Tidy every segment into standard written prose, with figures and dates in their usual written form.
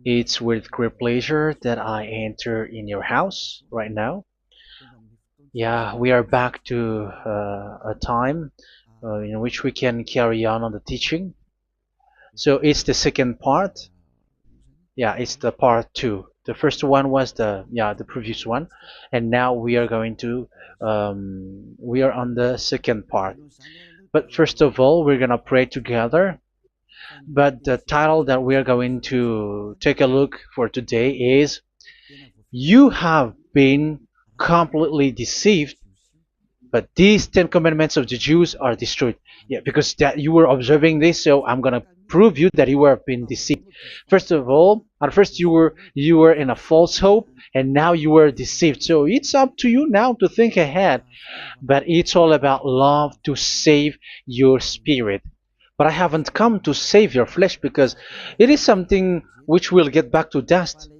It's with great pleasure that I enter in your house right now. Yeah, we are back to a time in which we can carry on the teaching. So it's the second part. Yeah, it's the part two. The first one was the previous one, and now we are going to we are on the second part. But first of all, we're gonna pray together. But the title that we are going to take a look for today is "You have been completely deceived, but these Ten Commandments of the Jews are destroyed." Yeah, because that you were observing this, so I'm gonna prove you that you were been deceived. First of all, at first you were in a false hope, and now you were deceived. So it's up to you now to think ahead. But it's all about love to save your spirit. But I haven't come to save your flesh because it is something which will get back to dust.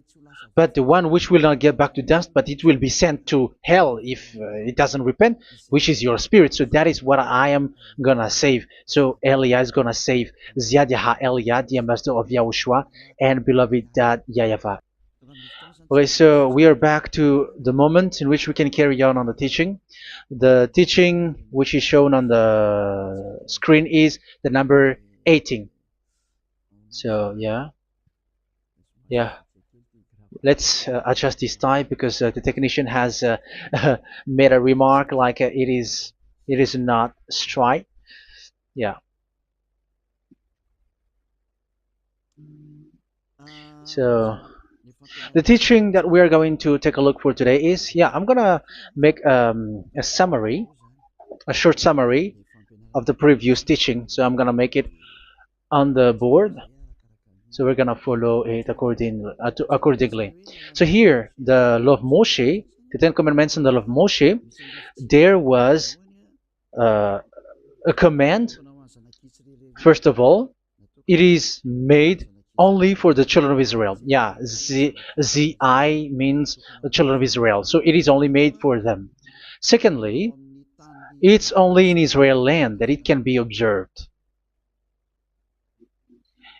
But the one which will not get back to dust, but it will be sent to hell if it doesn't repent, which is your spirit. So that is what I am gonna save. So Elia is gonna save Ziadiha Elia, the ambassador of Yahushua, and beloved dad YAHVAH. Okay, so we are back to the moment in which we can carry on the teaching. The teaching which is shown on the screen is the number 18. So yeah, let's adjust this time because the technician has made a remark like it is not straight. Yeah. So the teaching that we are going to take a look for today is, I'm gonna make a summary, a short summary of the previous teaching. So I'm gonna make it on the board. So we're gonna follow it accordingly. So here, the law of Moshe, the Ten Commandments and the law of Moshe, there was uh, a command. First of all, it is made only for the children of Israel. Yeah, Z means the children of Israel. So it is only made for them. Secondly, it's only in Israel land that it can be observed.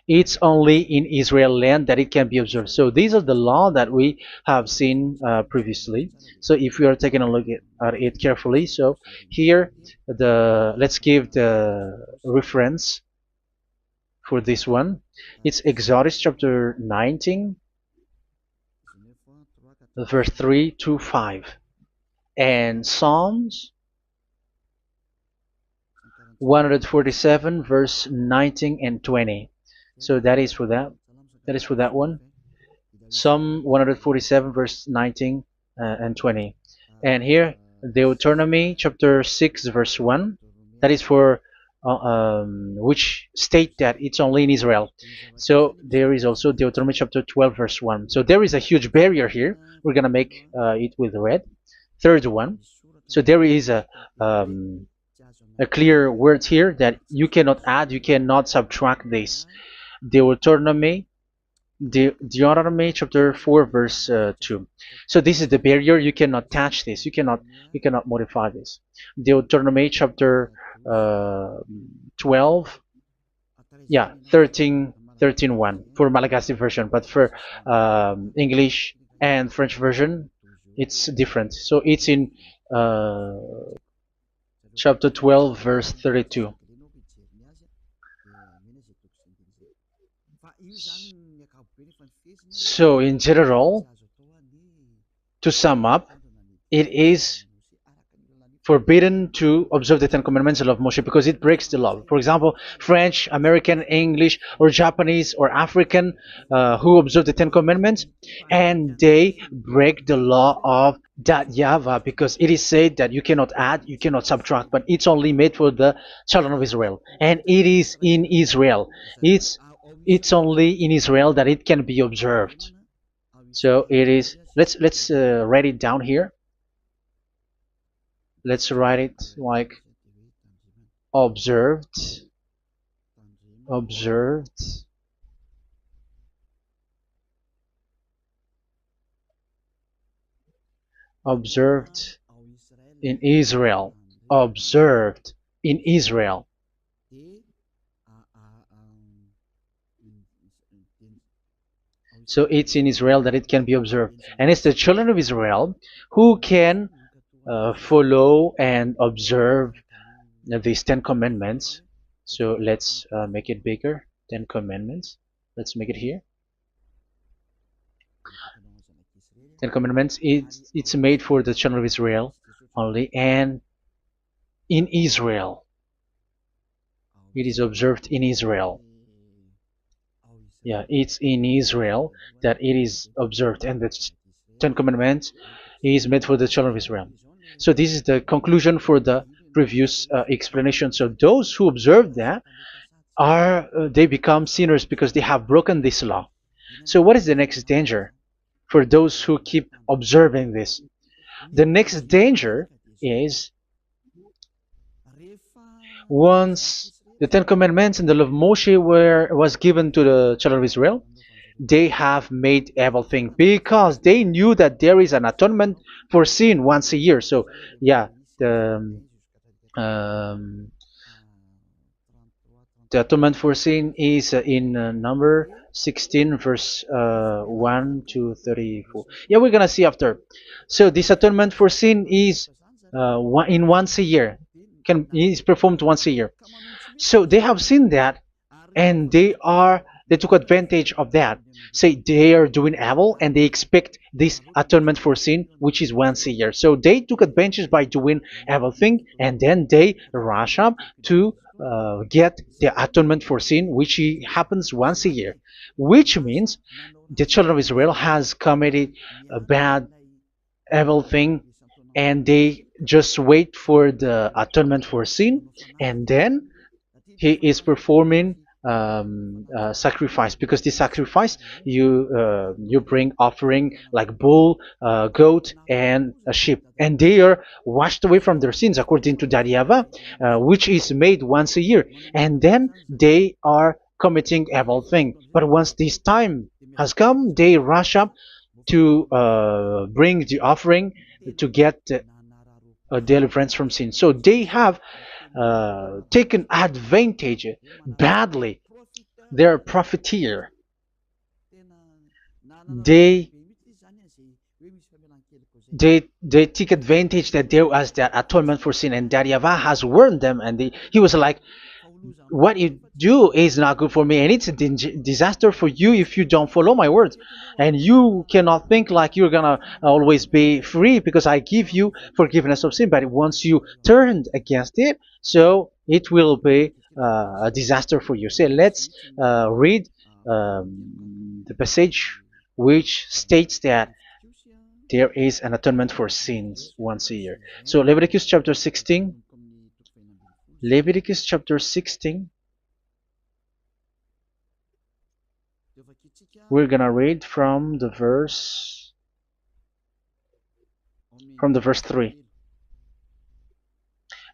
It's only in Israel land that it can be observed. So these are the law that we have seen previously. So if we are taking a look at it carefully, so here let's give the reference for this one. It's Exodus chapter 19, verse 3 to 5, and Psalms 147, verse 19 and 20. So that is for that. That is for that one. Psalm 147, verse 19 and 20. And here, Deuteronomy chapter 6, verse 1. That is for which state that it's only in Israel. So there is also Deuteronomy chapter 12, verse 1. So there is a huge barrier here. We're going to make it with red. Third one. So there is a clear word here that you cannot add, you cannot subtract this. Deuteronomy chapter 4, verse 2. So this is the barrier. You cannot touch this. You cannot modify this. Deuteronomy chapter 12, 13 1 for Malagasy version, but for English and French version, it's different. So it's in chapter 12, verse 32. So in general, to sum up, it is forbidden to observe the Ten Commandments of Moshe because it breaks the law. For example, French, American, English, or Japanese or African who observe the Ten Commandments and they break the law of that YAHVAH because it is said that you cannot add, you cannot subtract, but it's only made for the children of Israel, and it is in Israel. It's only in Israel that it can be observed. So it is. Let's write it down here. Let's write it like observed, observed, observed in Israel, observed in Israel. So it's in Israel that it can be observed. And it's the children of Israel who can follow and observe these 10 commandments. So let's make it bigger. 10 commandments. Let's make it here. 10 commandments. It's made for the children of Israel only, and in Israel. It is observed in Israel. Yeah, it's in Israel that it is observed, and the 10 commandments is made for the children of Israel. So this is the conclusion for the previous explanation. So those who observe that are they become sinners because they have broken this law. So what is the next danger for those who keep observing this? The next danger is once the Ten Commandments and the law of Moshe was given to the children of Israel, they have made everything because they knew that there is an atonement for sin once a year. So yeah, um, the atonement for sin is in number 16 verse 1 to 34. Yeah, we're gonna see after. So this atonement for sin is in once a year, is performed once a year. So they have seen that, and they took advantage of that. Say they are doing evil and they expect this atonement for sin, which is once a year. So they took advantage by doing evil thing, and then they rush up to get the atonement for sin, which happens once a year, which means the children of Israel has committed a bad evil thing, and they just wait for the atonement for sin, and then he is performing sacrifice, because the sacrifice you bring offering like bull, goat, and a sheep, and they are washed away from their sins according to that YAHVAH, which is made once a year, and then they are committing evil thing. But once this time has come, they rush up to bring the offering to get deliverance from sin. So they have taken advantage badly. They're a profiteer. They they take advantage that there was that atonement for sin, and that YAHVAH has warned them, and he was like, what you do is not good for me, and it's a disaster for you if you don't follow my words, and you cannot think like you're gonna always be free because I give you forgiveness of sin, but once you turned against it, so it will be a disaster for you. So let's read the passage which states that there is an atonement for sins once a year. So Leviticus chapter 16. Leviticus chapter 16. We're gonna read from the verse 3.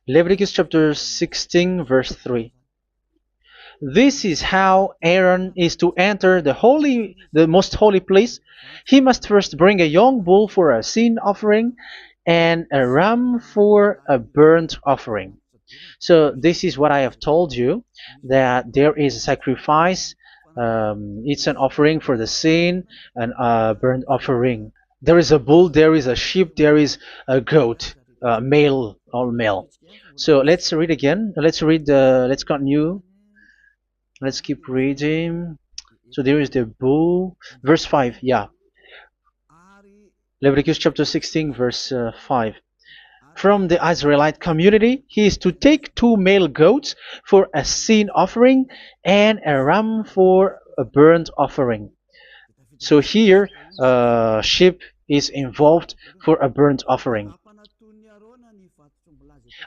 Leviticus chapter 16 verse 3. This is how Aaron is to enter the most holy place. He must first bring a young bull for a sin offering and a ram for a burnt offering. So this is what I have told you, that there is a sacrifice. It's an offering for the sin, and a burnt offering. There is a bull, there is a sheep, there is a goat, male, all male. So let's read again. Let's continue. Let's keep reading. So there is the bull, verse 5. Yeah, Leviticus chapter 16 verse 5. From the Israelite community, he is to take 2 male goats for a sin offering and a ram for a burnt offering. So here, sheep is involved for a burnt offering.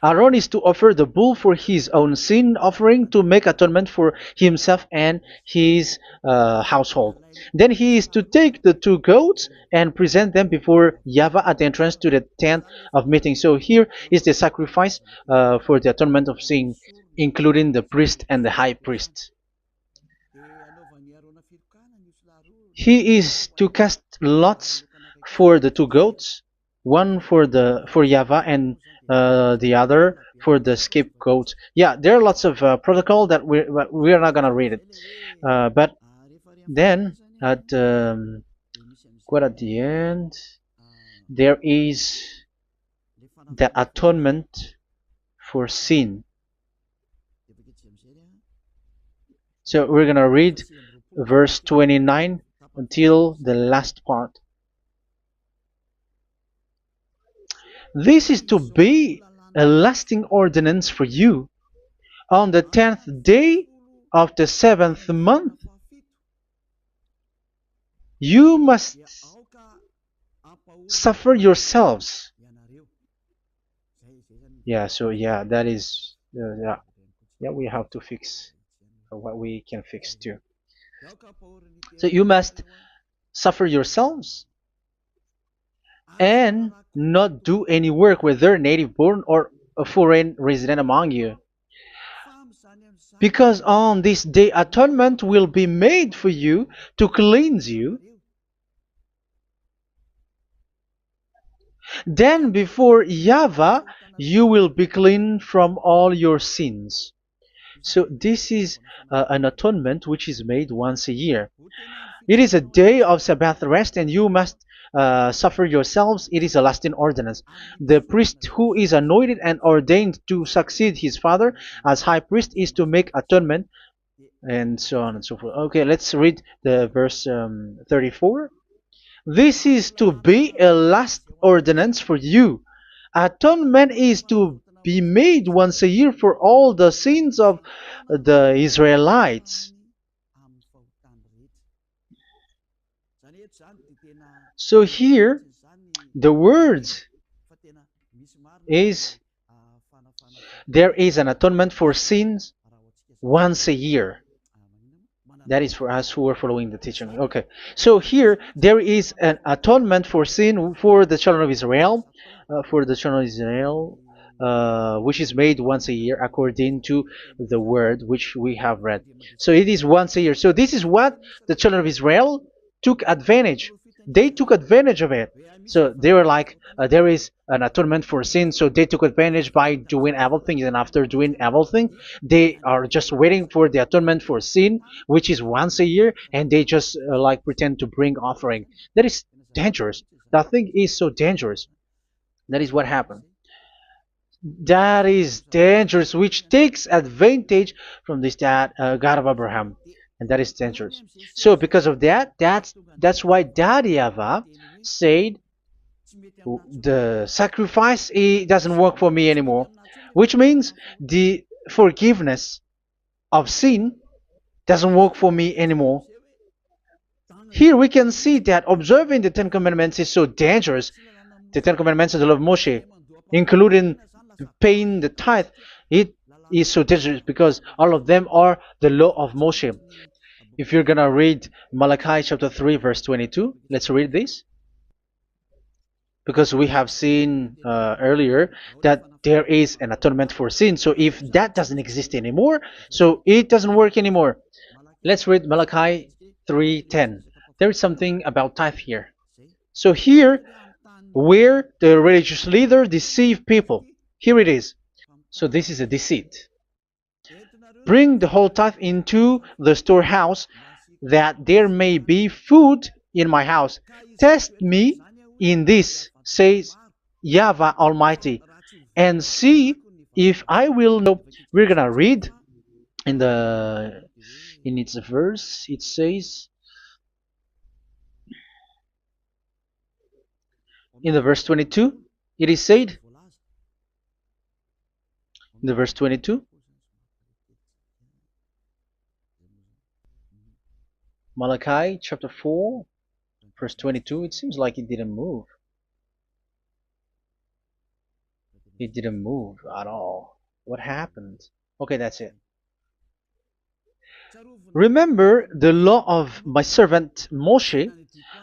Aaron is to offer the bull for his own sin offering to make atonement for himself and his household. Then he is to take the 2 goats and present them before YAHVAH at the entrance to the tent of meeting. So here is the sacrifice for the atonement of sin, including the priest and the high priest. He is to cast lots for the 2 goats, one for YAHVAH and the other for the scapegoat. Yeah, there are lots of protocol that we're not gonna read it, but then at quite at the end, there is the atonement for sin. So we're gonna read verse 29 until the last part. This is to be a lasting ordinance for you. On the 10th day of the 7th month, you must suffer yourselves. Yeah, so yeah, that is, yeah, we have to fix what we can fix too. So you must suffer yourselves and not do any work, whether native born or a foreign resident among you. Because on this day atonement will be made for you to cleanse you. Then before YAHVAH you will be clean from all your sins. So this is an atonement which is made once a year. It is a day of Sabbath rest, and you must suffer yourselves. It is a lasting ordinance. The priest who is anointed and ordained to succeed his father as high priest is to make atonement, and so on and so forth. Okay, let's read the verse 34. This is to be a last ordinance for you. Atonement is to be made once a year for all the sins of the Israelites. So here, the words is there is an atonement for sins once a year. That is for us who are following the teaching. Okay, so here there is an atonement for sin for the children of Israel, which is made once a year according to the word which we have read. So it is once a year. So this is what the children of Israel took advantage. They took advantage of it. So they were like, there is an atonement for sin, so they took advantage by doing everything, and after doing everything, they are just waiting for the atonement for sin, which is once a year, and they just like pretend to bring offering. That is dangerous. That thing is so dangerous. That is what happened. That is dangerous, which takes advantage from this God of Abraham, and that is dangerous. So because of that, that's why Daddy YAHVAH said the sacrifice, it doesn't work for me anymore, which means the forgiveness of sin doesn't work for me anymore. Here we can see that observing the Ten Commandments is so dangerous. The Ten Commandments of the law of Moshe, including paying the tithe, it is so dangerous because all of them are the law of Moshe. If you're gonna read Malachi chapter 3 verse 22, let's read this. Because we have seen earlier that there is an atonement for sin. So if that doesn't exist anymore, so it doesn't work anymore. Let's read Malachi 3:10. There is something about tithe here. So here, where the religious leader deceive people, here it is. So this is a deceit. Bring the whole tithe into the storehouse, that there may be food in my house. Test me in this, says YAHVAH Almighty, and see if I will know. We're gonna read in its verse. It says in the verse 22. It is said in the verse 22. Malachi chapter 4 verse 22. It seems like it didn't move. It didn't move at all. What happened? Okay, that's it. Remember the law of my servant Moshe,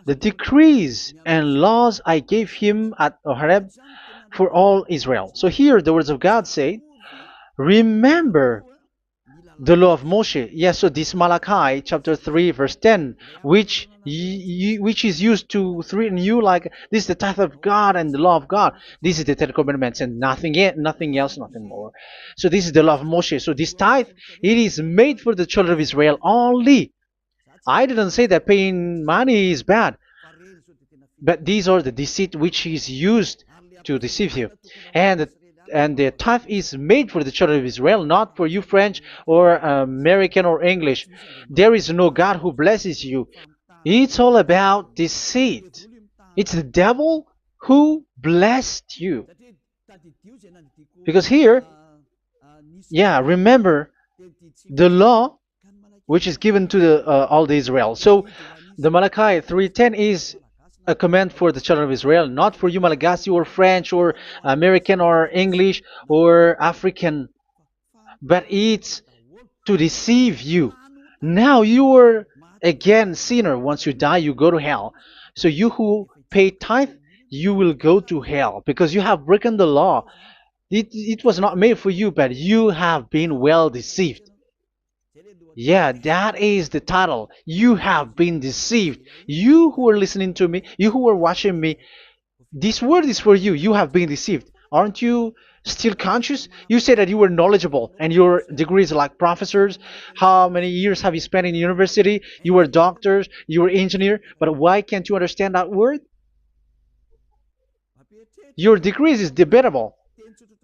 the decrees and laws I gave him at Horeb for all Israel. So here the words of God say, remember the law of Moshe. Yes, so this Malachi chapter 3 verse 10, which is used to threaten you like this is the tithe of God and the law of God. This is the Ten Commandments and nothing else, nothing more. So this is the law of Moshe. So this tithe, it is made for the children of Israel only. I didn't say that paying money is bad, but these are the deceit which is used to deceive you. And and the tithe is made for the children of Israel, not for you French or American or English. There is no God who blesses you. It's all about deceit. It's the devil who blessed you. Because here, yeah, remember the law which is given to all the Israel. So the Malachi 3:10 is a command for the children of Israel, not for you Malagasy or French or American or English or African, but it's to deceive you. Now you are again sinner. Once you die, you go to hell. So you who pay tithe, you will go to hell because you have broken the law. It was not made for you, but you have been well deceived. Yeah, that is the title. You have been deceived. You who are listening to me, you who are watching me, this word is for you. You have been deceived. Aren't you still conscious? You say that you were knowledgeable and your degrees like professors. How many years have you spent in university? You were doctors, you were engineer, but why can't you understand that word? Your degrees is debatable.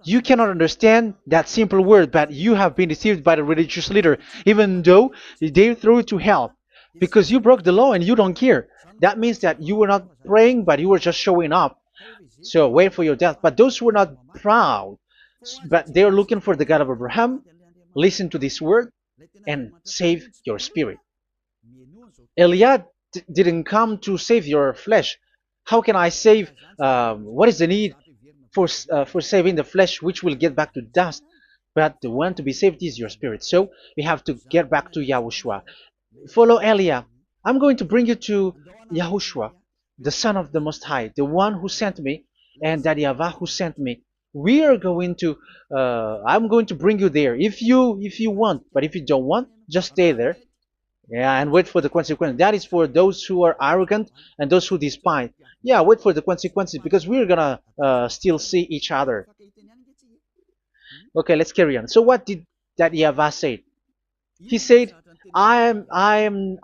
You cannot understand that simple word, but you have been deceived by the religious leader, even though they threw you to hell because you broke the law and you don't care. That means that you were not praying, but you were just showing up. So wait for your death. But those who are not proud, but they are looking for the God of Abraham, listen to this word and save your spirit. Eliah didn't come to save your flesh. How can I save? What is the need for saving the flesh, which will get back to dust? But the one to be saved is your spirit. So we have to get back to Yahushua. Follow Eliah. I'm going to bring you to Yahushua, the Son of the Most High, the one who sent me, and that YAHVAH who sent me. We are going to. I'm going to bring you there if you want, but if you don't want, just stay there. Yeah, and wait for the consequence. That is for those who are arrogant and those who despise. Yeah, wait for the consequences because we're gonna still see each other. Okay, let's carry on. So what did that YAHVAH say? He said, I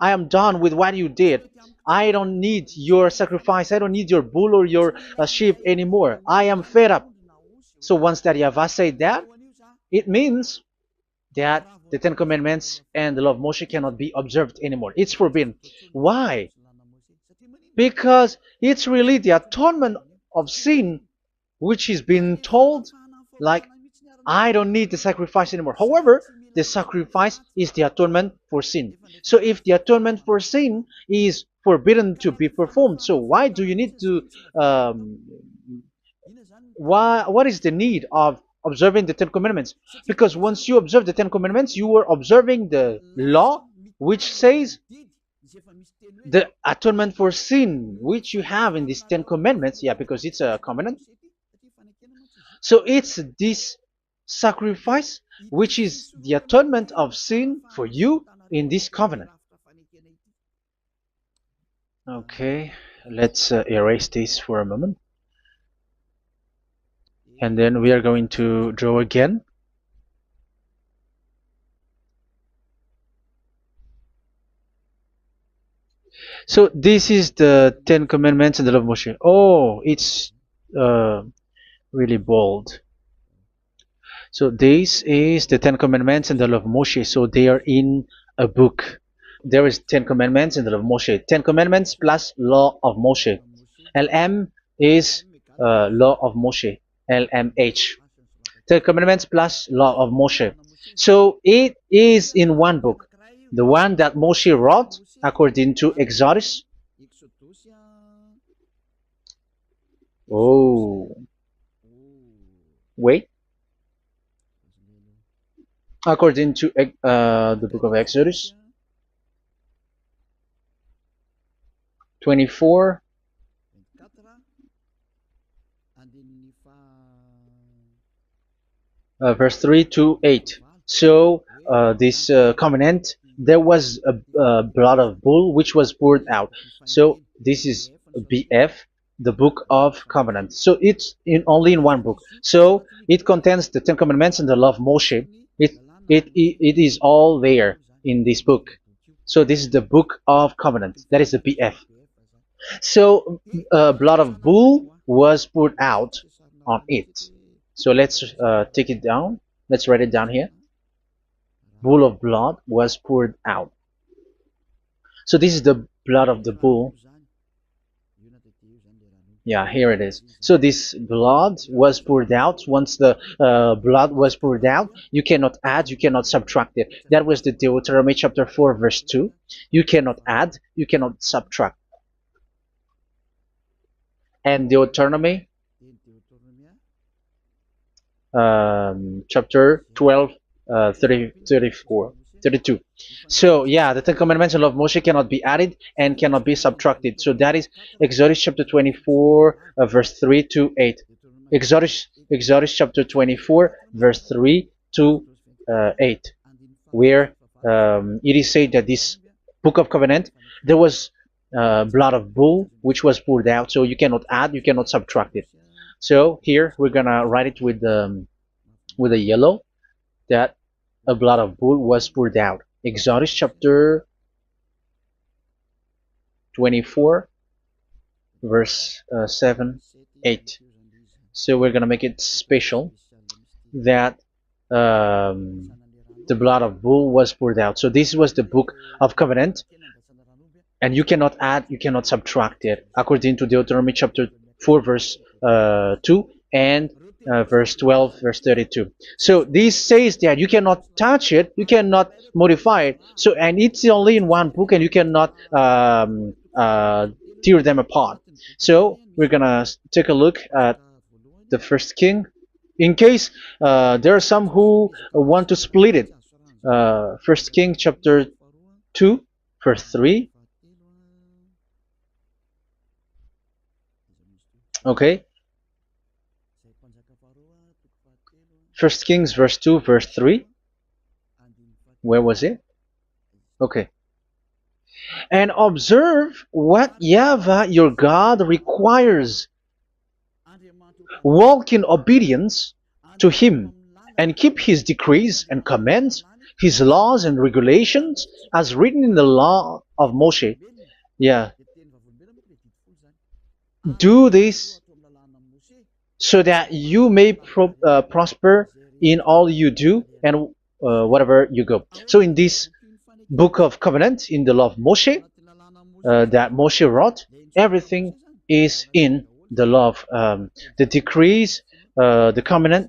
am done with what you did. I don't need your sacrifice. I don't need your bull or your sheep anymore. I am fed up. So once that YAHVAH said that, it means that the Ten Commandments and the law of Moshe cannot be observed anymore. It's forbidden. Why? Because it's really the atonement of sin which is being told, like, I don't need the sacrifice anymore. However, the sacrifice is the atonement for sin. So if the atonement for sin is forbidden to be performed, so why do you need to what is the need of observing the Ten Commandments? Because once you observe the Ten Commandments, you are observing the law which says the atonement for sin which you have in these Ten Commandments. Yeah, because it's a covenant. So it's this sacrifice which is the atonement of sin for you in this covenant. Okay, let's erase this for a moment. And then we are going to draw again. So this is the Ten Commandments and the law of Moshe. Oh, it's really bold. So this is the Ten Commandments and the law of Moshe. So they are in a book. There is Ten Commandments and the law of Moshe. Ten Commandments plus law of Moshe. LM is law of Moshe. LMH. Ten Commandments plus law of Moshe. So it is in one book. The one that Moshe wrote according to Exodus. Oh. Wait. According to the book of Exodus 24 verse 3 to 8. So this covenant, there was a blood of bull which was poured out. So this is BF, the book of covenant. So it's only in one book. So it contains the Ten Commandments and the law of Moshe. It is all there in this book. So this is the Book of Covenant. That is the BF. So blood of bull was poured out on it. So let's take it down. Let's write it down here. Bull of blood was poured out. So this is the blood of the bull. Yeah, here it is. So this blood was poured out. Once the blood was poured out, you cannot add, you cannot subtract it. That was the Deuteronomy chapter 4 verse 2. You cannot add, you cannot subtract. And Deuteronomy chapter 12 34 32. So yeah, the Ten Commandments and law of Moshe cannot be added and cannot be subtracted. So that is Exodus chapter 24 verse 3 to 8. Exodus chapter 24 verse 3 to 8, where it is said that this Book of Covenant, there was blood of bull which was poured out, so you cannot add, you cannot subtract it. So here we're gonna write it with a yellow, that a blood of bull was poured out. Exodus chapter 24 verse 7 8. So we're gonna make it special that the blood of bull was poured out. So this was the Book of Covenant, and you cannot add, you cannot subtract it, according to Deuteronomy chapter 4 verse 2 and verse 12 verse 32. So this says that you cannot touch it, you cannot modify it. So, and it's only in one book, and you cannot tear them apart. So we're gonna take a look at the first king, in case there are some who want to split it. First King chapter 2 verse 3. Okay, First Kings verse 2 verse 3. Where was it? Okay. And observe what YAHVAH your God requires. Walk in obedience to him, and keep his decrees and commands, his laws and regulations, as written in the law of Moshe. Yeah. Do this so that you may prosper in all you do and whatever you go. So in this Book of Covenant, in the law of Moshe that Moshe wrote, everything is in the law of the decrees, the commands,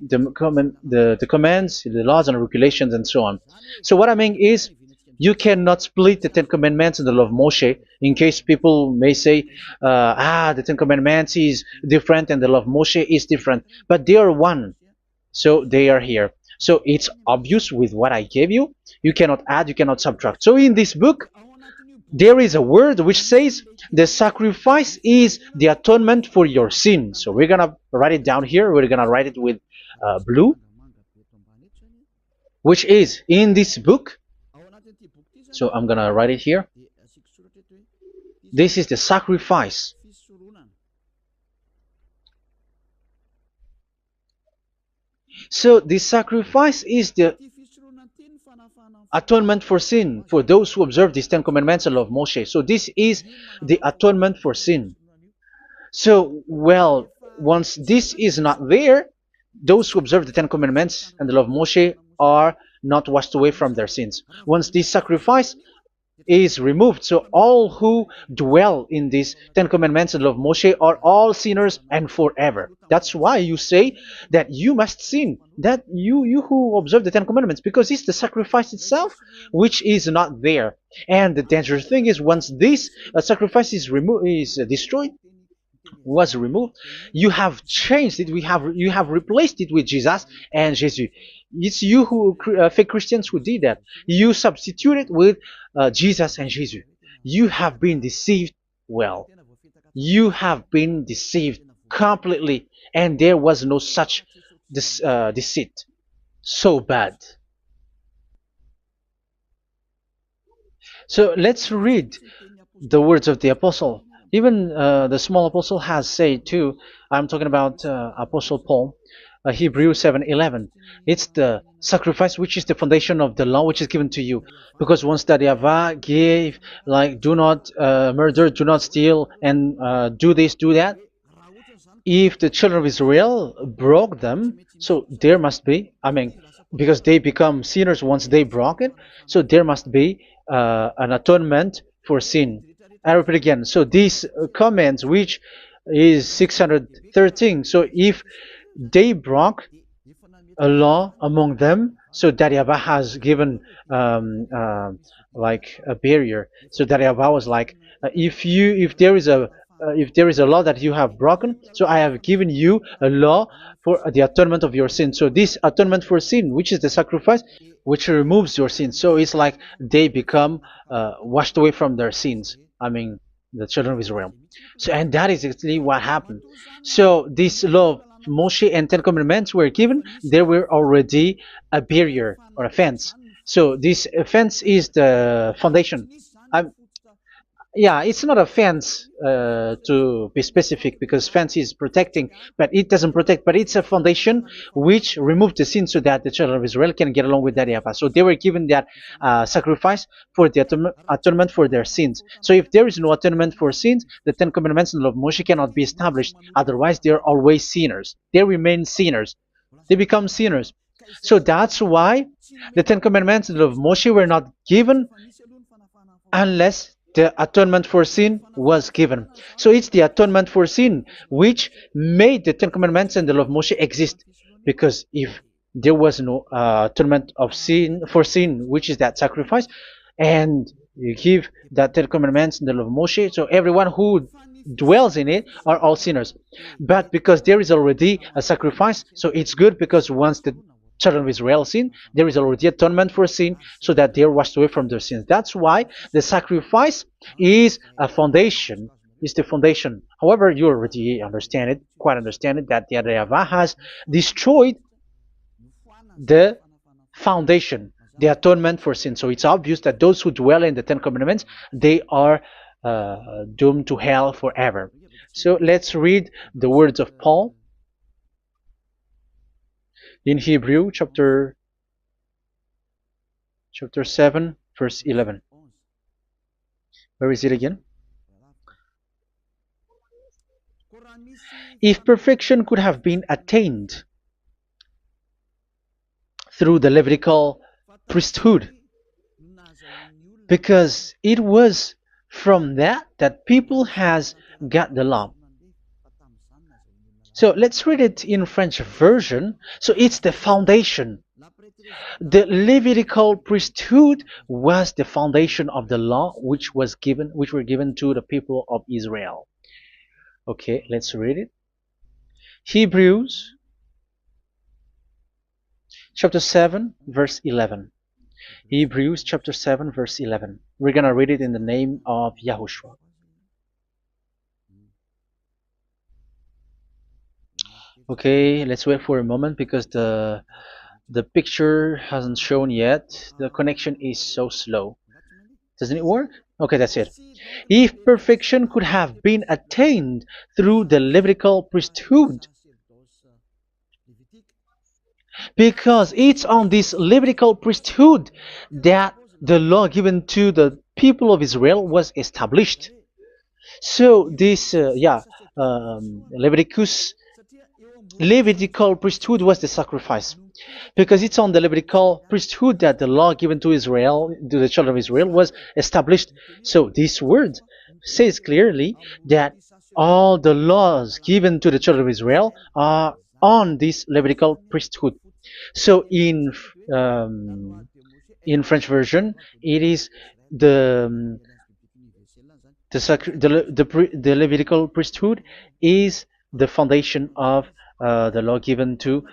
the laws and regulations, and so on. So what I mean is, you cannot split the Ten Commandments and the law of Moshe. In case people may say, the Ten Commandments is different and the law of Moshe is different, but they are one. So they are here. So it's obvious with what I gave you. You cannot add, you cannot subtract. So in this book, there is a word which says the sacrifice is the atonement for your sin. So we're gonna write it down here. We're gonna write it with blue, which is in this book. So I'm gonna write it here. This is the sacrifice. So the sacrifice is the atonement for sin for those who observe these Ten Commandments and law of Moshe. So this is the atonement for sin. So, well, once this is not there, those who observe the Ten Commandments and the law of Moshe are not washed away from their sins. Once this sacrifice is removed, so all who dwell in these Ten Commandments and law of Moshe are all sinners and forever. That's why you say that you must sin, that you who observe the Ten Commandments, because it's the sacrifice itself which is not there. And the dangerous thing is, once this sacrifice is destroyed, was removed, you have changed it. You have replaced it with Jesus and Jesus. It's you who fake Christians who did that. You substituted with Jesus and Jesus. You have been deceived. Well, you have been deceived completely, and there was no such deceit. So bad. So let's read the words of the apostle. Even the small apostle has said too. I'm talking about Apostle Paul. Hebrews 7:11. It's the sacrifice which is the foundation of the law which is given to you. Because once that YAHVAH gave, like, do not murder, do not steal, and do this, do that, if the children of Israel broke them, so there must be, I mean, because they become sinners once they broke it, so there must be an atonement for sin. I repeat again. So these comments, which is 613, so if they broke a law among them, so that YAHVAH has given like a barrier. So that YAHVAH was like, if there is a law that you have broken, so I have given you a law for the atonement of your sin. So this atonement for sin, which is the sacrifice, which removes your sins. So it's like they become washed away from their sins. I mean, the children of Israel. So, and that is exactly what happened. So this law of Moshe and Ten Commandments were given. There were already a barrier or a fence. So this fence is the foundation. I'm, yeah, it's not a fence to be specific, because fence is protecting, but it doesn't protect. But it's a foundation which removed the sin so that the children of Israel can get along with that YAHVAH. So they were given that sacrifice for the atonement for their sins. So if there is no atonement for sins, the Ten Commandments and the law of Moshe cannot be established. Otherwise, they are always sinners. They remain sinners. They become sinners. So that's why the Ten Commandments and the law of Moshe were not given unless the atonement for sin was given. So it's the atonement for sin which made the Ten Commandments and the law of Moshe exist. Because if there was no atonement of sin for sin, which is that sacrifice, and you give that Ten Commandments and the law of Moshe, so everyone who dwells in it are all sinners. But because there is already a sacrifice, so it's good, because once the children of Israel sin, there is already atonement for sin, so that they are washed away from their sins. That's why the sacrifice is a foundation, is the foundation. However, you already understand it, quite understand it, that the YAHVAH has destroyed the foundation, the atonement for sin. So it's obvious that those who dwell in the Ten Commandments, they are doomed to hell forever. So let's read the words of Paul in Hebrew chapter 7 verse 11. Where is it again? If perfection could have been attained through the Levitical priesthood, because it was from that people has got the law. So let's read it in French version. So it's the foundation. The Levitical priesthood was the foundation of the law which were given to the people of Israel. Okay, let's read it. Hebrews chapter 7 verse 11. Hebrews chapter 7 verse 11. We're gonna read it in the name of YAHOSHUAH. Okay, let's wait for a moment, because the picture hasn't shown yet. The connection is so slow. Doesn't it work? Okay, that's it. If perfection could have been attained through the Levitical priesthood, because it's on this Levitical priesthood that the law given to the people of Israel was established. So this, Levitical priesthood was the sacrifice, because it's on the Levitical priesthood that the law given to Israel, to the children of Israel, was established. So this word says clearly that all the laws given to the children of Israel are on this Levitical priesthood. So in French version, it is the Levitical priesthood is the foundation of the law given to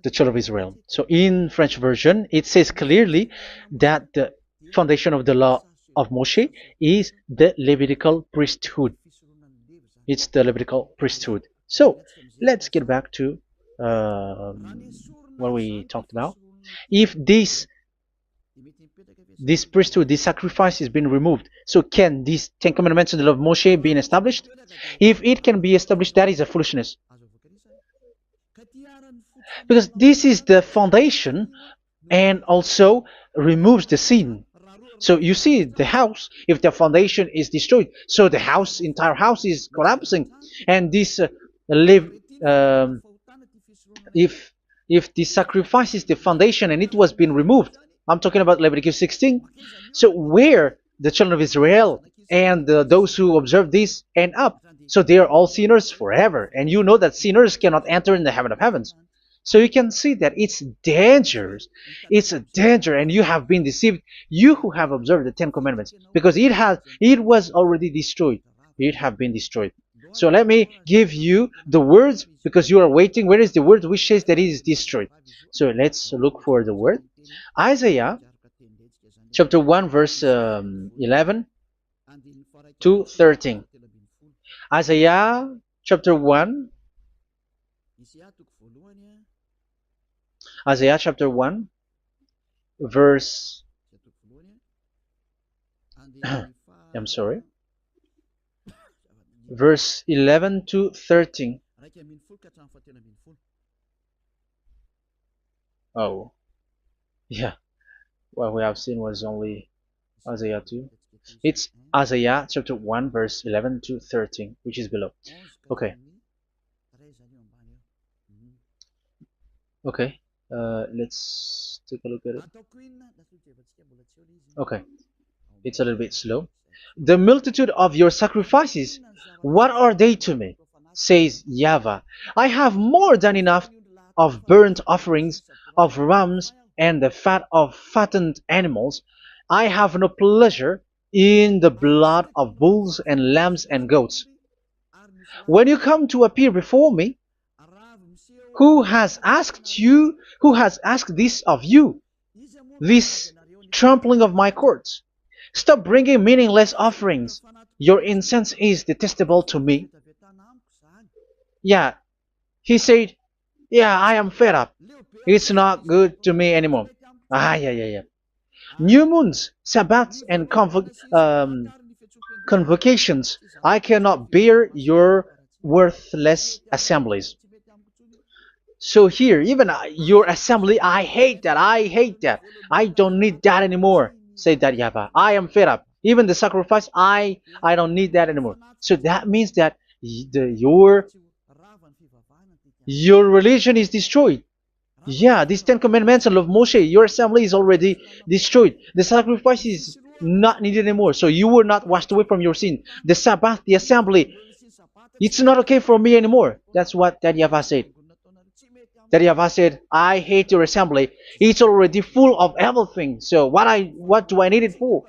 the children of Israel. So in French version, it says clearly that the foundation of the law of Moshe is the Levitical priesthood. It's the Levitical priesthood. So let's get back to what we talked about. If this priesthood, this sacrifice is being removed, so can these Ten Commandments and the law of Moshe be established? If it can be established, that is a foolishness. because this is the foundation and also removes the sin. So you see the house, if the foundation is destroyed, so the house, entire house is collapsing, and this live um, if the sacrifice is the foundation and it was being removed. I'm talking about Leviticus 16. So where the children of Israel and those who observe this end up, so they are all sinners forever, and you know that sinners cannot enter in the heaven of heavens. So you can see that it's dangerous. It's a danger, and you have been deceived. You who have observed the Ten Commandments, because it was already destroyed. It have been destroyed. So let me give you the words because you are waiting. Where is the word which says that it is destroyed? So let's look for the word. Isaiah chapter 1 verse 11 to 13. Isaiah chapter 1. Isaiah chapter 1 verse I'm sorry, verse 11 to 13. Oh, yeah. What we have seen was only Isaiah 2. It's Isaiah chapter 1 verse 11 to 13, which is below. Okay. Okay. Let's take a look at it. Okay. It's a little bit slow. The multitude of your sacrifices, what are they to me? Says YAHVAH. I have more than enough of burnt offerings, of rams, and the fat of fattened animals. I have no pleasure in the blood of bulls and lambs and goats. When you come to appear before me, who has asked this of you, this trampling of my courts? Stop bringing meaningless offerings. Your incense is detestable to me. Yeah, he said, yeah, I am fed up. It's not good to me anymore. Yeah. New moons, Sabbaths, and convocations. I cannot bear your worthless assemblies. So here, even your assembly, I hate that. I hate that. I don't need that anymore. Say that YAHVAH. I am fed up. Even the sacrifice, I don't need that anymore. So that means that your religion is destroyed. Yeah, these 10 commandments of Moshe, your assembly is already destroyed. The sacrifice is not needed anymore. So you were not washed away from your sin. The Sabbath, the assembly, it's not okay for me anymore. That's what that YAHVAH said. That YAHVAH said, I hate your assembly. It's already full of everything. So what do I need it for?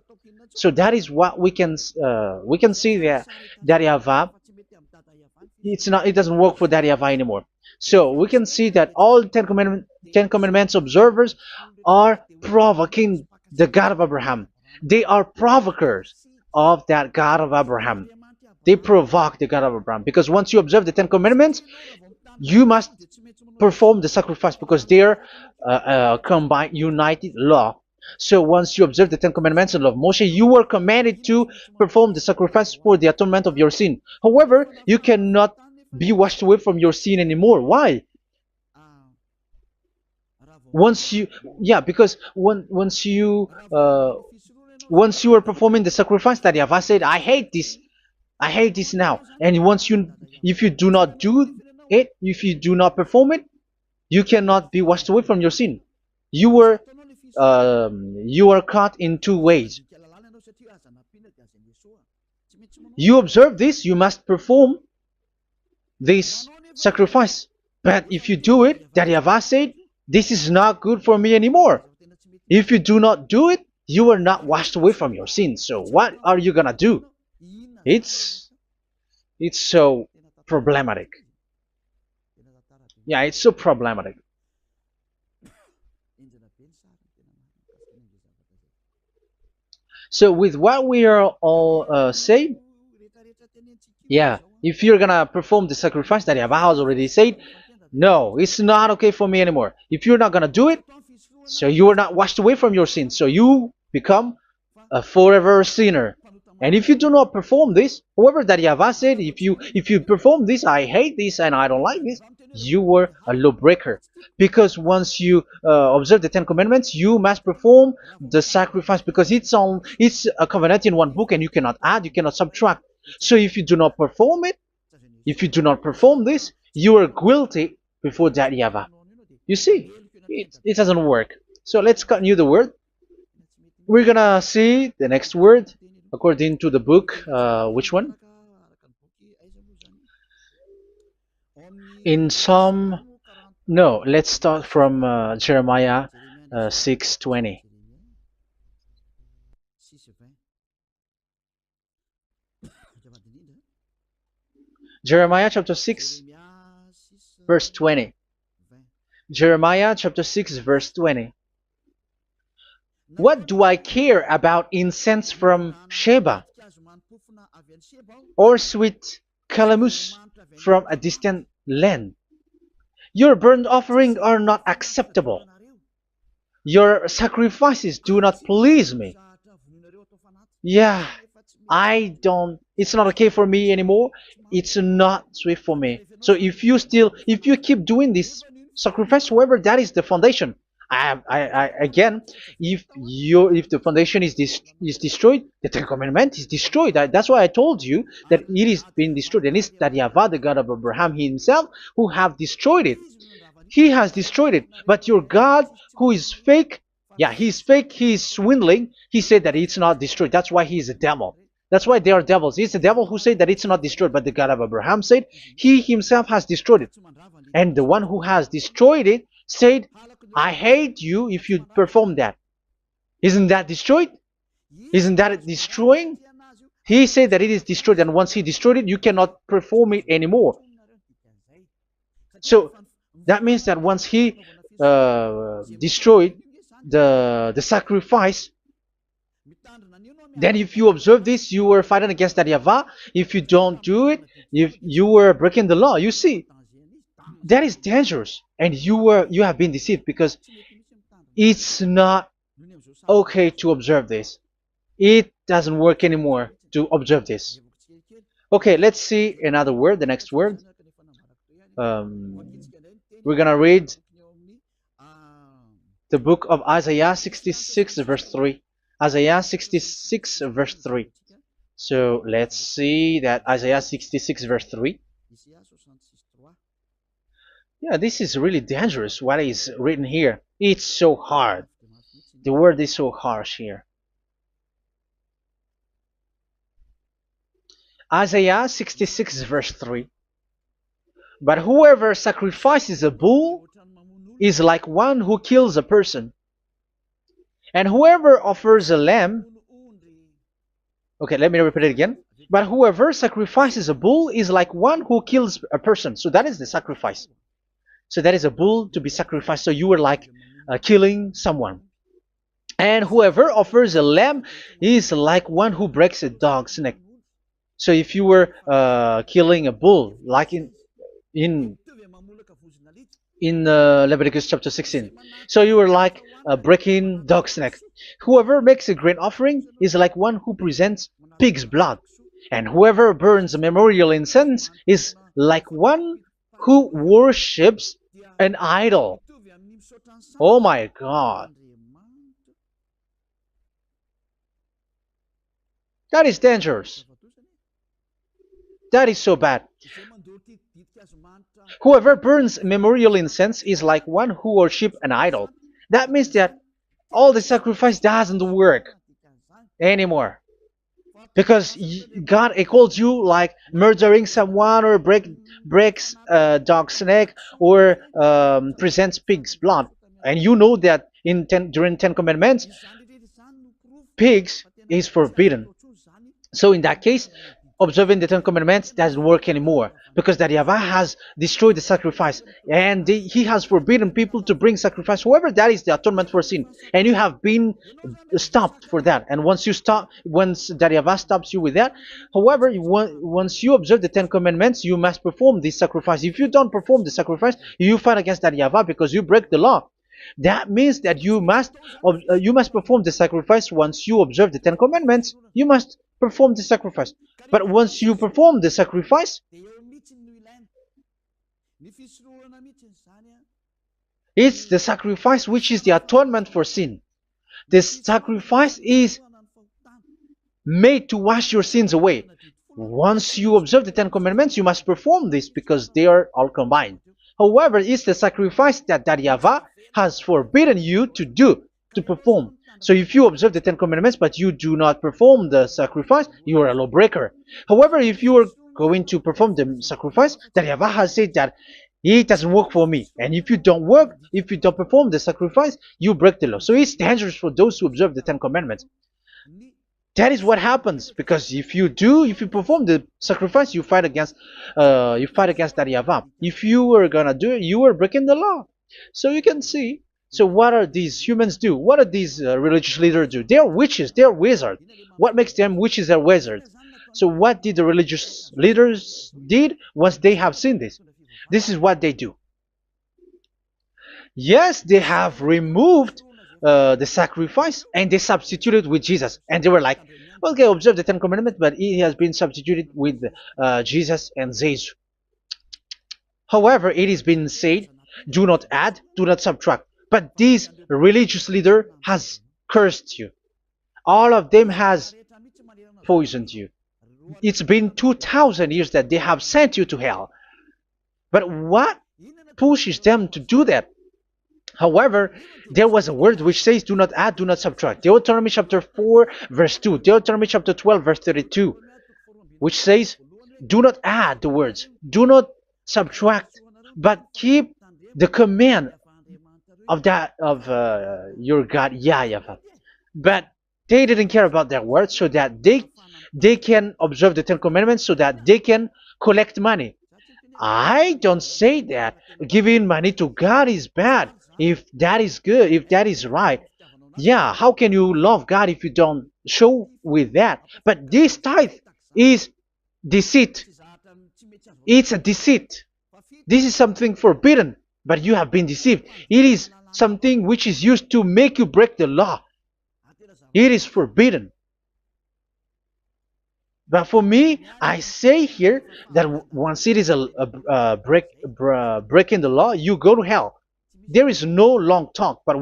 So that is what we can see there. That YAHVAH, it doesn't work for that YAHVAH anymore. So we can see that all Ten Commandments observers are provoking the God of Abraham. They are provokers of that God of Abraham. They provoke the God of Abraham, because once you observe the 10 Commandments, you must perform the sacrifice, because they are combined, united law. So once you observe the 10 Commandments and love Moshe, you were commanded to perform the sacrifice for the atonement of your sin. However, you cannot be washed away from your sin anymore. Why? Because once you are performing the sacrifice, that YAHVAH said, I hate this now. And if you do not do it, if you do not perform it, you cannot be washed away from your sin. You are caught in two ways. You observe this, you must perform this sacrifice. But if you do it, that YAHVAH said, this is not good for me anymore. If you do not do it, you are not washed away from your sins. So what are you gonna do? It's so problematic. Yeah, it's so problematic. So with what we are all saying, yeah, if you're gonna perform the sacrifice that YAHVAH has already said, no, it's not okay for me anymore. If you're not gonna do it, so you are not washed away from your sins. So you become a forever sinner. And if you do not perform this, whoever that YAHVAH said, if you perform this, I hate this and I don't like this, you were a lawbreaker. Because once you observe the Ten Commandments, you must perform the sacrifice, because it's a covenant in one book, and you cannot add, you cannot subtract. So if you do not perform it, if you do not perform this, you are guilty before that YAHVAH. You see, it doesn't work. So let's continue the word. We're gonna see the next word according to the book. Which one? In Psalm. No, let's start from Jeremiah 6:20. Jeremiah chapter 6, verse 20. Jeremiah chapter 6, verse 20. What do I care about incense from Sheba, or sweet calamus from a distant land? Your burnt offerings are not acceptable. Your sacrifices do not please me. Yeah, it's not okay for me anymore. It's not sweet for me. So if you keep doing this sacrifice, however, that is the foundation. Again, if the foundation is destroyed, the Ten Commandment is destroyed. That's why I told you that it is being destroyed, and it's that YAHVAH, the God of Abraham himself, who have destroyed it. He has destroyed it. But your God, who is fake, yeah, he's fake, he's swindling. He said that it's not destroyed. That's why he is a devil. That's why they are devils. It's the devil who said that it's not destroyed, but the God of Abraham said he himself has destroyed it. And the one who has destroyed it said, I hate you if you perform that. Isn't that destroyed? Isn't that destroying? He said that it is destroyed, and once he destroyed it, you cannot perform it anymore. So that means that once he destroyed the sacrifice, then if you observe this, you were fighting against that YAHVAH. If you don't do it, if you were breaking the law, you see, that is dangerous, and you have been deceived, because it's not okay to observe this. It doesn't work anymore to observe this. Okay, let's see another word, the next word. We're gonna read the book of Isaiah 66 verse 3. Isaiah 66 verse 3. So let's see that Isaiah 66 verse 3. Yeah, this is really dangerous what is written here. It's so hard. The word is so harsh here. Isaiah 66 verse 3. But whoever sacrifices a bull is like one who kills a person. And whoever offers a lamb... Okay, let me repeat it again. But whoever sacrifices a bull is like one who kills a person. So that is the sacrifice. So that is a bull to be sacrificed. So you were like killing someone. And whoever offers a lamb is like one who breaks a dog's neck. So if you were killing a bull, like in Leviticus chapter 16, so you were like breaking dog's neck. Whoever makes a grain offering is like one who presents pig's blood. And whoever burns a memorial incense is like one who worships an idol. Oh my God. That is dangerous. That is so bad. Whoever burns memorial incense is like one who worships an idol. That means that all the sacrifice doesn't work anymore. Because God calls you like murdering someone, or breaks a dog's neck, or presents pig's blood. And you know that during 10 Commandments, pigs is forbidden. So in that case, observing the 10 Commandments doesn't work anymore, because that YAHVAH has destroyed the sacrifice, and he has forbidden people to bring sacrifice. However, that is the atonement for sin, and you have been stopped for that. And once that YAHVAH stops you with that, however, once you observe the 10 Commandments, you must perform this sacrifice. If you don't perform the sacrifice, you fight against that YAHVAH, because you break the law. That means that you must perform the sacrifice. Once you observe the 10 Commandments, you must perform the sacrifice. But once you perform the sacrifice, it's the sacrifice which is the atonement for sin. This sacrifice is made to wash your sins away. Once you observe the Ten Commandments, you must perform this because they are all combined. However, it's the sacrifice that YAHVAH has forbidden you to do, to perform. So if you observe the Ten Commandments but you do not perform the sacrifice, you are a lawbreaker. However, if you are going to perform the sacrifice, YAHVAH has said that it doesn't work for me. And if you don't work, if you don't perform the sacrifice, you break the law. So it's dangerous for those who observe the Ten Commandments. That is what happens, because if you perform the sacrifice, you fight against YAHVAH. If you were gonna do it, you were breaking the law. So you can see. So what are these humans do? What are these religious leaders do? They are witches. They are wizards. What makes them witches and wizards? So what did the religious leaders did once they have seen this? This is what they do. Yes, they have removed the sacrifice and they substituted with Jesus. And they were like, okay, observe the Ten Commandments, but it has been substituted with Jesus and Jesus. However, it has been said, do not add, do not subtract. But this religious leader has cursed you. All of them has poisoned you. It's been 2,000 years that they have sent you to hell. But what pushes them to do that? However, there was a word which says, do not add, do not subtract. Deuteronomy chapter 4, verse 2. Deuteronomy chapter 12, verse 32. Which says, do not add the words. Do not subtract. But keep the command of your God, YAHVAH. But they didn't care about their words, so that they can observe the Ten Commandments, so that they can collect money. I don't say that giving money to God is bad. If that is good, if that is right, yeah, how can you love God if you don't show with that? But this tithe is deceit. It's a deceit. This is something forbidden, but you have been deceived. It is something which is used to make you break the law. It is forbidden. But for me, I say here that once it is breaking the law, you go to hell. There is no long talk. But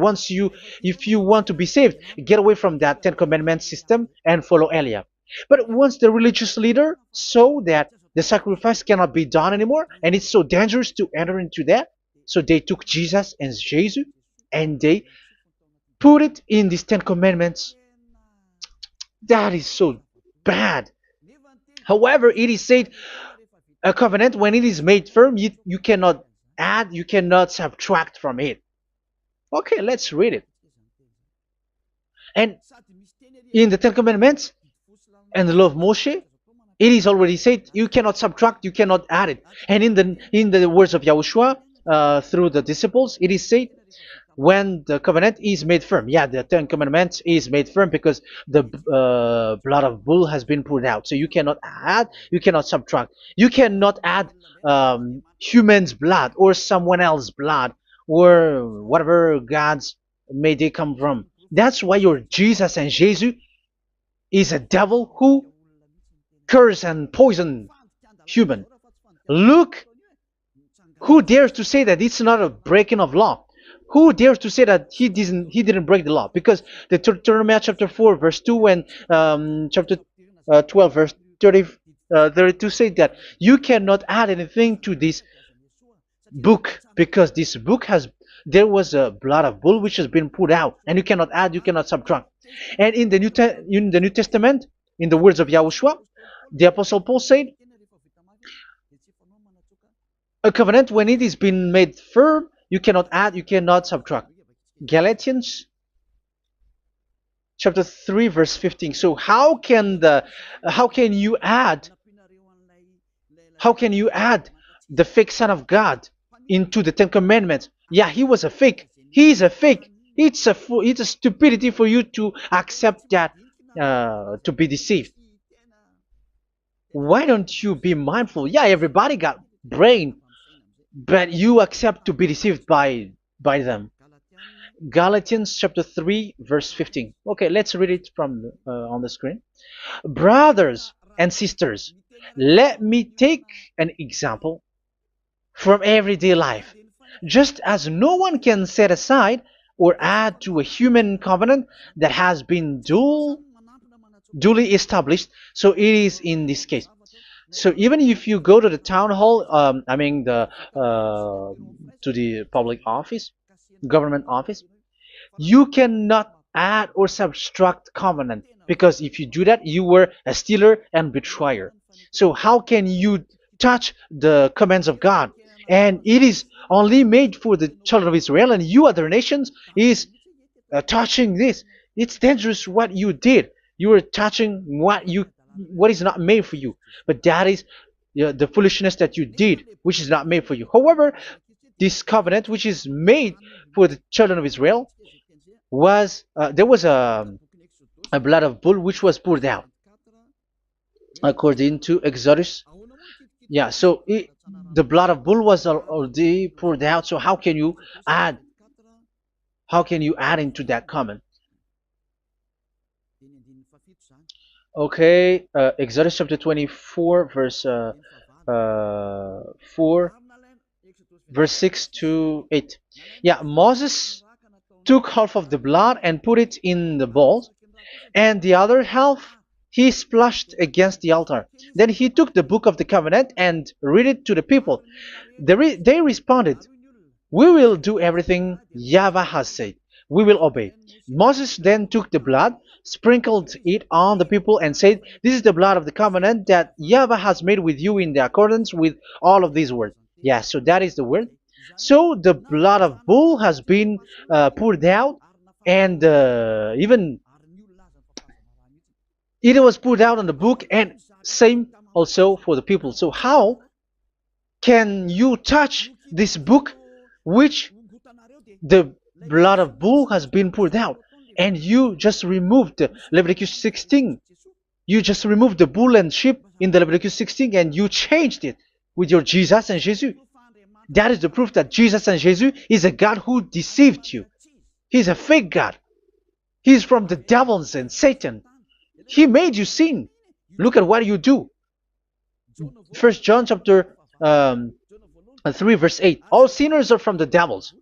if you want to be saved, get away from that Ten Commandments system and follow Eliah. But once the religious leader saw that the sacrifice cannot be done anymore, and it's so dangerous to enter into that, so they took Jesus and Jesus and they put it in these Ten Commandments. That is so bad. However, it is said a covenant, when it is made firm, you cannot add, you cannot subtract from it. Okay, let's read it. And in the Ten Commandments and the law of Moshe, it is already said you cannot subtract, you cannot add it. And in the words of YAHOSHUAH through the disciples, it is said when the covenant is made firm. Yeah, the Ten Commandments is made firm because the blood of bull has been poured out. So you cannot add, you cannot subtract. You cannot add human's blood or someone else's blood or whatever gods may they come from. That's why your Jesus and Jesus is a devil who curse and poison human. Look, who dares to say that it's not a breaking of law? Who dares to say that he didn't break the law? Because the Deuteronomy chapter 4 verse 2 and chapter 12 verse 32 say that you cannot add anything to this book, because this book there was a blood of bull which has been put out, and you cannot add, you cannot subtract. And in the New Testament, in the words of YAHOSHUAH, the Apostle Paul said, a covenant, when it is been made firm, you cannot add, you cannot subtract. Galatians chapter 3 verse 15. So how can you add the fake Son of God into the Ten Commandments? Yeah, he was a fake. He is a fake. It's a stupidity for you to accept that, to be deceived. Why don't you be mindful? Yeah, everybody got brain, but you accept to be deceived by them. Galatians chapter 3 verse 15. Okay, let's read it from on the screen. Brothers and sisters, let me take an example from everyday life. Just as no one can set aside or add to a human covenant that has been duly established, so it is in this case. So even if you go to the town hall, I mean to the public office, government office, you cannot add or subtract covenant, because if you do that, you were a stealer and betrayer. So how can you touch the commands of God? And it is only made for the children of Israel, and you other nations is touching this. It's dangerous what you did. You are touching what is not made for you. But that is the foolishness that you did, which is not made for you. However, this covenant, which is made for the children of Israel, was there was a blood of bull which was poured out according to Exodus. Yeah, so the blood of bull was already poured out. So how can you add? How can you add into that covenant? Okay, Exodus chapter 24, verse 4, verse 6 to 8. Yeah, Moses took half of the blood and put it in the bowl, and the other half he splashed against the altar. Then he took the book of the covenant and read it to the people. They responded, "We will do everything YAHVAH has said. We will obey." Moses then took the blood, sprinkled it on the people, and said, "This is the blood of the covenant that YAHVAH has made with you in the accordance with all of these words." Yeah, so that is the word. So the blood of bull has been poured out, and even it was poured out on the book, and same also for the people. So how can you touch this book which the blood of bull has been poured out, and you just removed Leviticus 16? You just removed the bull and sheep in the Leviticus 16, and you changed it with your Jesus and Jesus. That is the proof that Jesus and Jesus is a God who deceived you. He's a fake God. He's from the devils and Satan. He made you sin. Look at what you do. First John chapter 3 verse 8. All sinners are from the devils,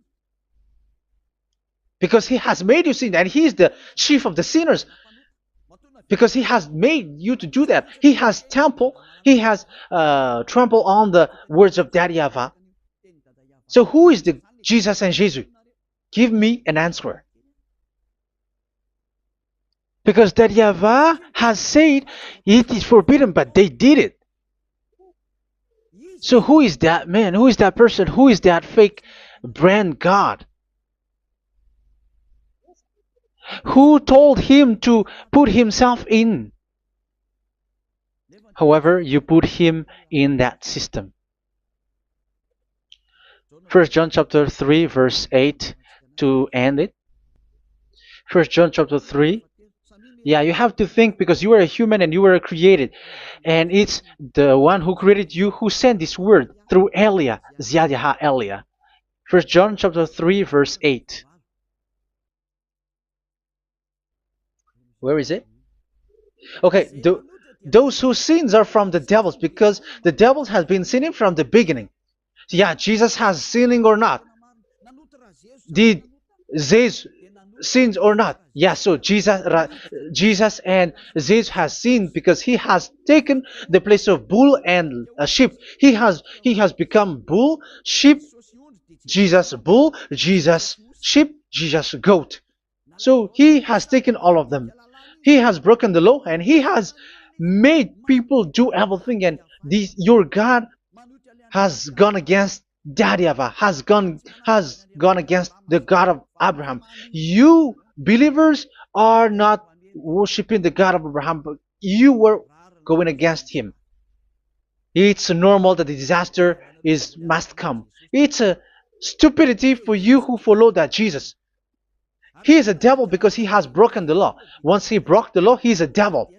because he has made you sin, and he is the chief of the sinners, because he has made you to do that. He has trampled on the words of Daddy YAHVAH. So who is the Jesus and Jesus? Give me an answer. Because Daddy YAHVAH has said it is forbidden, but they did it. So who is that man? Who is that person? Who is that fake brand God? Who told him to put himself in? However, you put him in that system. First John chapter 3 verse 8 to end it. First John chapter 3. Yeah, you have to think, because you are a human and you were created, and it's the one who created you who sent this word through Elia, Ziyadah Elia. First John chapter 3 verse 8. Where is it? Okay, those whose sins are from the devils, because the devils has been sinning from the beginning. So yeah, Jesus has sinning or not? Did Jesus sins or not? Yeah, so Jesus and Jesus has sinned, because he has taken the place of bull and a sheep. He has become bull, sheep, Jesus bull, Jesus sheep, Jesus goat. So he has taken all of them. He has broken the law, and he has made people do everything, and your God has gone against Daddy YAHVAH, has gone against the God of Abraham. You believers are not worshiping the God of Abraham, but you were going against him. It's normal that the disaster must come. It's a stupidity for you who follow that Jesus. He is a devil because he has broken the law. Once he broke the law, he is a devil.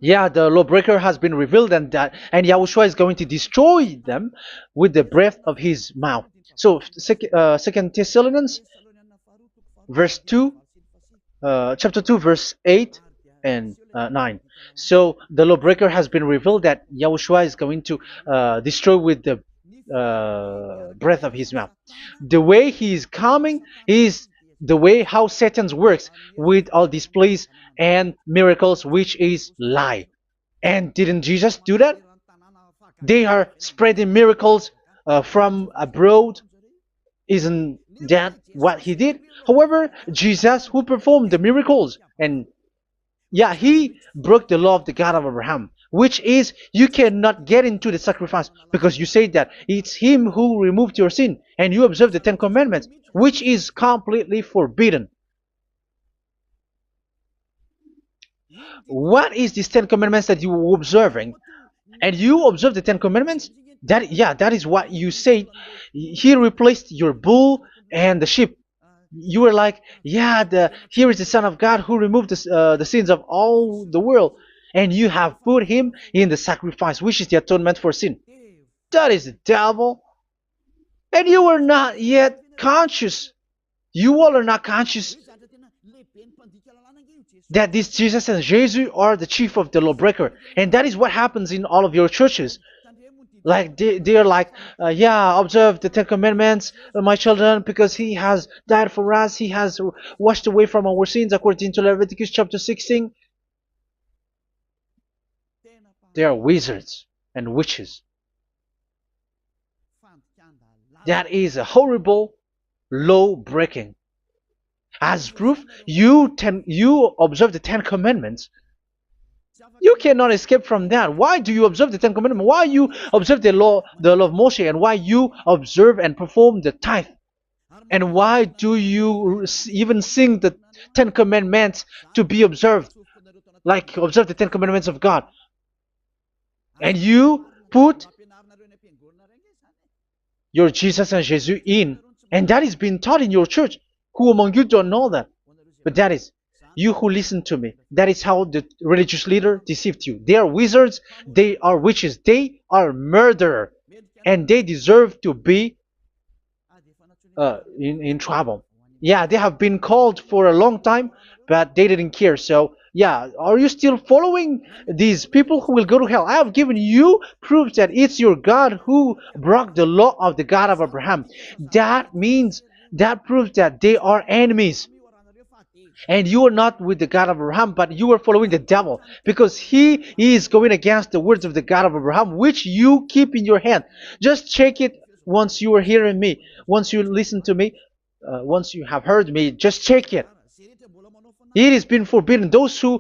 Yeah, the lawbreaker has been revealed, and Yahushua is going to destroy them with the breath of his mouth. So, Second Thessalonians verse 2, chapter 2, verse 8 and 9. So the lawbreaker has been revealed that Yahushua is going to destroy with the breath of his mouth. The way he is coming is the way how Satan works with all displays and miracles, which is lie. And didn't Jesus do that? They are spreading miracles from abroad. Isn't that what he did? However, Jesus, who performed the miracles, and yeah, he broke the law of the God of Abraham, which is you cannot get into the sacrifice because you say that it's him who removed your sin and you observe the Ten Commandments, which is completely forbidden. What is these Ten Commandments that you were observing? And you observe the Ten Commandments? That, yeah, that is what you said. He replaced your bull and the sheep. You were like, yeah, here is the Son of God who removed the sins of all the world, and you have put him in the sacrifice, which is the atonement for sin. That is the devil, and you are not yet conscious. You all are not conscious that this Jesus and Jesus are the chief of the lawbreaker, and that is what happens in all of your churches. Like they're like, yeah, observe the Ten Commandments, my children, because he has died for us. He has washed away from our sins, according to Leviticus chapter 16. They are wizards and witches. That is a horrible law breaking. As proof, you observe the Ten Commandments. You cannot escape from that. Why do you observe the Ten Commandments? Why you observe the law of Moshe, and why you observe and perform the tithe? And why do you even sing the Ten Commandments to be observed? Like observe the Ten Commandments of God. And you put your Jesus and Jesus in. And that is being taught in your church. Who among you don't know that? But that is you who listen to me. That is how the religious leader deceived you. They are wizards. They are witches. They are murderers. And they deserve to be in trouble. Yeah, they have been called for a long time, but they didn't care. So, yeah, are you still following these people who will go to hell? I have given you proof that it's your God who broke the law of the God of Abraham. That means, that proves that they are enemies. And you are not with the God of Abraham, but you are following the devil, because he is going against the words of the God of Abraham, which you keep in your hand. Just check it once you are hearing me, once you listen to me, once you have heard me, just check it. It has been forbidden. Those who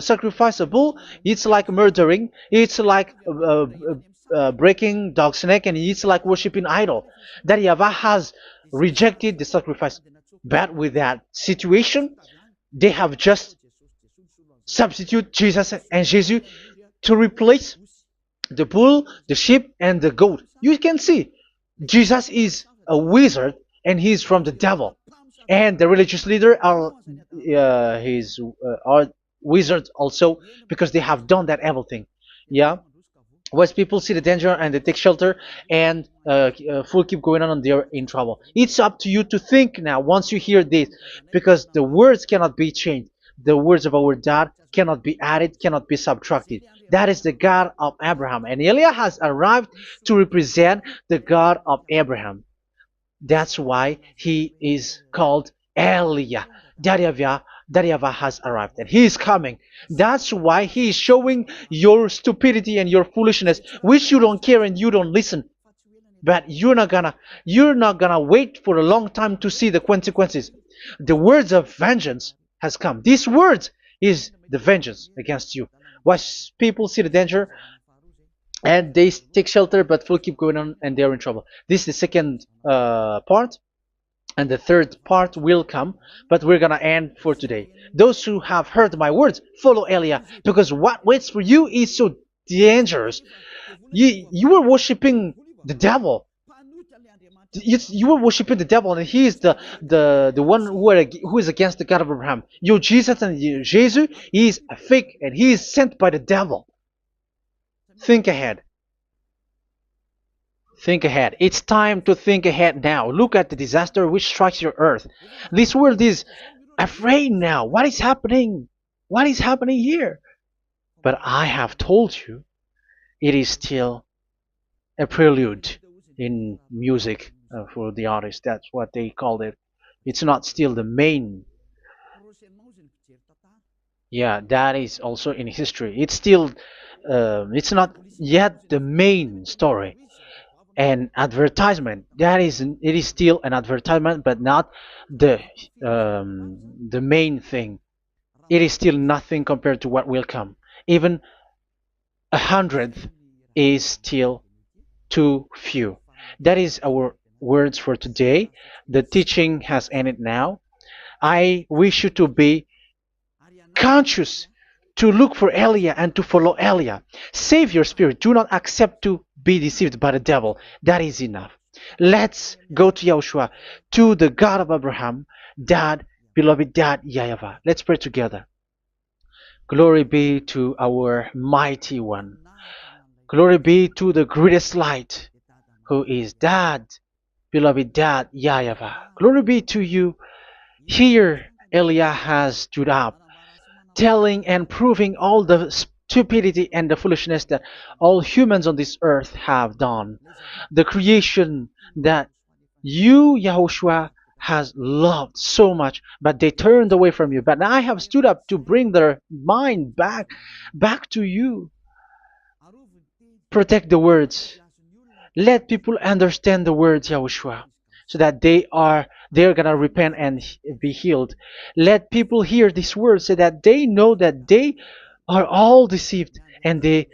sacrifice a bull, it's like murdering, it's like breaking dog's neck, and it's like worshiping idol. That YAHVAH has rejected the sacrifice. But with that situation, they have just substitute Jesus and Jesus to replace the bull, the sheep, and the goat. You can see Jesus is a wizard and he's from the devil, and the religious leader are wizards also, because they have done that evil thing. Yeah. Once people see the danger and they take shelter, and full keep going on, and they're in trouble. It's up to you to think now once you hear this, because the words cannot be changed. The words of our God cannot be added, cannot be subtracted. That is the God of Abraham, and Eliah has arrived to represent the God of Abraham. That's why he is called Eliah. Yahyavah has arrived and he is coming. That's why he is showing your stupidity and your foolishness, which you don't care and you don't listen. But you're not gonna wait for a long time to see the consequences. The words of vengeance has come. These words is the vengeance against you. Once people see the danger and they take shelter, but will keep going on and they're in trouble. This is the second part. And the third part will come, but we're gonna end for today. Those who have heard my words, follow Eliah, because what waits for you is so dangerous. You were worshiping the devil. You were worshiping the devil, and he is the one who is against the God of Abraham. Your Jesus and your Jesus is a fake, and he is sent by the devil. Think ahead. Think ahead. It's time to think ahead now. Look at the disaster which strikes your earth. This world is afraid now. What is happening? What is happening here? But I have told you, it is still a prelude in music for the artist. That's what they called it. It's not still the main. Yeah, that is also in history. It's still, it's not yet the main story. And advertisement, that is, it is still an advertisement, but not the main thing. It is still nothing compared to what will come. Even a hundredth is still too few. That is our words for today. The teaching has ended now. I wish you to be conscious, to look for Elia and to follow Elia. Save your spirit. Do not accept to be deceived by the devil. That is enough. Let's go to Yahushua, to the God of Abraham, Dad, beloved Dad, YAHVAH. Let's pray together. Glory be to our mighty one. Glory be to the greatest light, who is Dad, beloved Dad, YAHVAH. Glory be to you. Here, Elia has stood up, telling and proving all the stupidity and the foolishness that all humans on this earth have done. The creation that you, Yahushua, has loved so much, but they turned away from you. But I have stood up to bring their mind back to you. Protect the words. Let people understand the words, Yahushua, so that they're gonna repent and be healed. Let people hear these words so that they know that they are all deceived, and the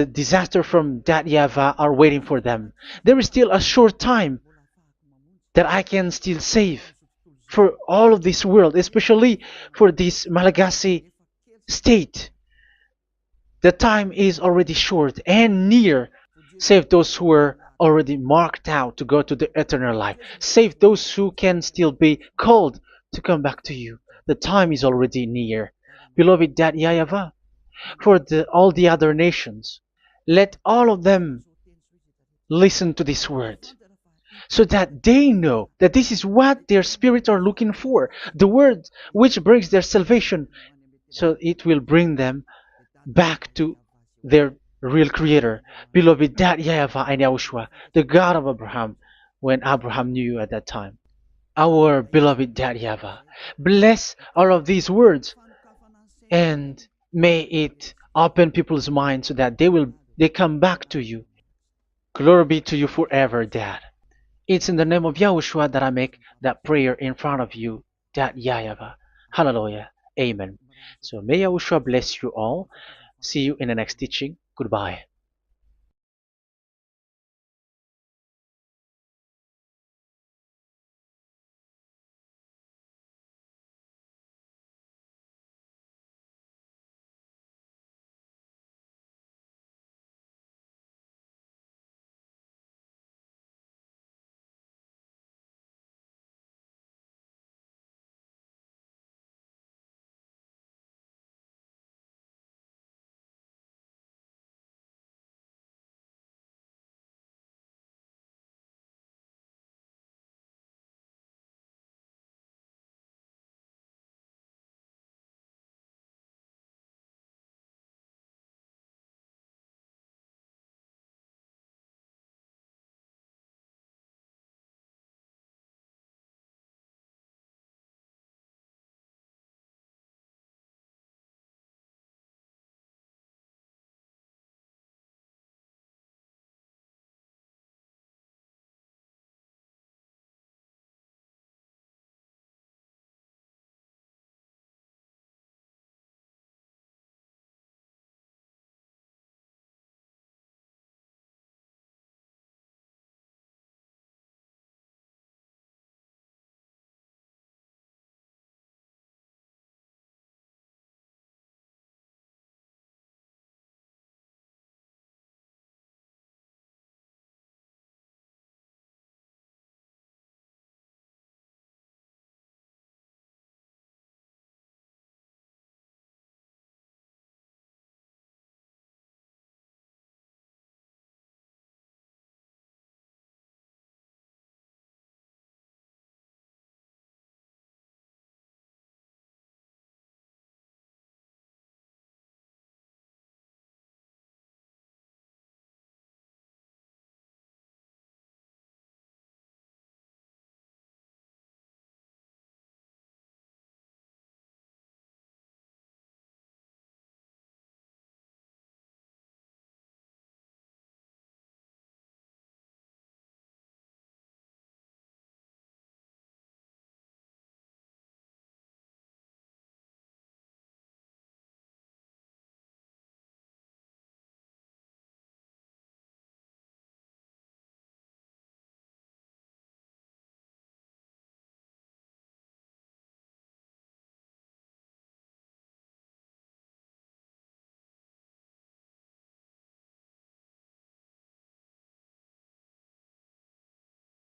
disaster from that YAHVAH are waiting for them. There is still a short time that I can still save for all of this world, especially for this Malagasy state. The time is already short and near. Save those who are already marked out to go to the eternal life. Save those who can still be called to come back to you. The time is already near. Beloved Dad YAHVAH, for all the other nations, let all of them listen to this word so that they know that this is what their spirits are looking for. The word which brings their salvation. So it will bring them back to their real creator, beloved Dad YAHVAH and Yahushua, the God of Abraham, when Abraham knew you at that time. Our beloved Dad YAHVAH, bless all of these words and may it open people's minds so that they come back to you. Glory be to you forever, Dad. It's in the name of Yahushua that I make that prayer in front of you, Dad YAHVAH. Hallelujah. Amen. So may Yahushua bless you all. See you in the next teaching. Goodbye.